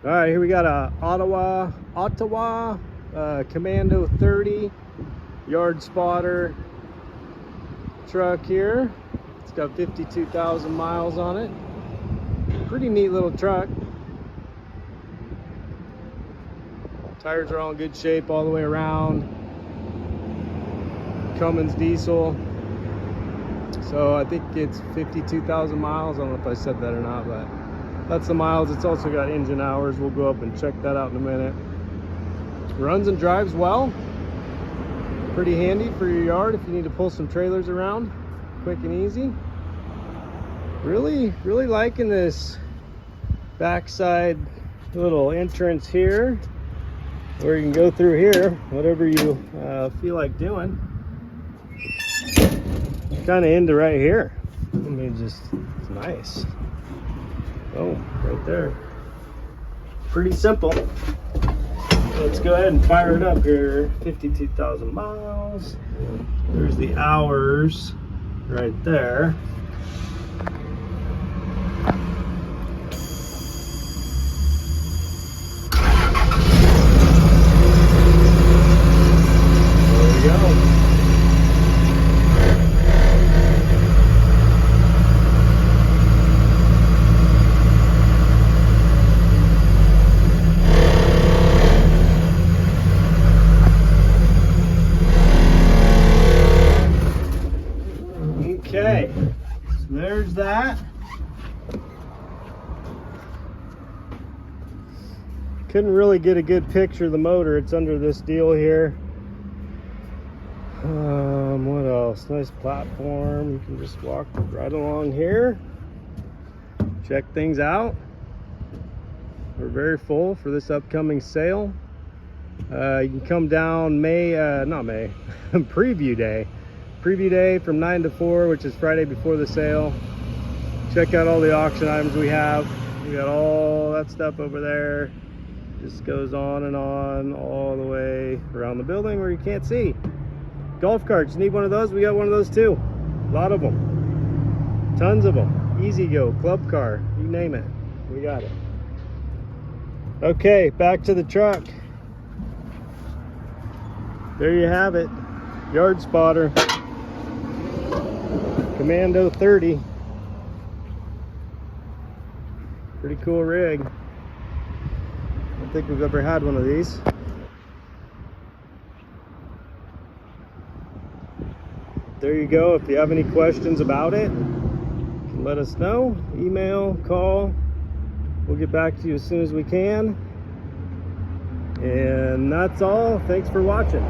All right, here we got a Ottawa Commando 30 yard spotter truck here. It's got 52,000 miles on it. Pretty neat little truck. Tires are all in good shape all the way around. Cummins diesel. So I think it's 52,000 miles. I don't know if I said that or not, but that's the miles. It's also got engine hours. We'll go up and check that out in a minute. Runs and drives well. Pretty handy for your yard if you need to pull some trailers around. Quick and easy. Really liking this backside little entrance here, where you can go through here, whatever you feel like doing. Kind of into right here. I mean, just, it's nice. Oh, right there. Pretty simple. Let's go ahead and fire it up here. 52,000 miles. There's the hours right there. There we go. Okay, so there's that. Couldn't really get a good picture of the motor. It's under this deal here. What else? Nice platform. You can just walk right along here. Check things out. We're very full for this upcoming sale. You can come down preview day from 9 to 4, which is Friday before the sale. Check out all the auction items we have. We got all that stuff over there. Just goes on and on all the way around the building where you can't see. Golf carts, you need one of those? We got one of those too. A lot of them. Tons of them. Easy Go, club car, you name it. We got it. Okay, back to the truck. There you have it. Yard spotter. Commando 30. Pretty cool rig. I don't think we've ever had one of these. There you go. If you have any questions about it, you can let us know. Email, call. We'll get back to you as soon as we can. And that's all. Thanks for watching.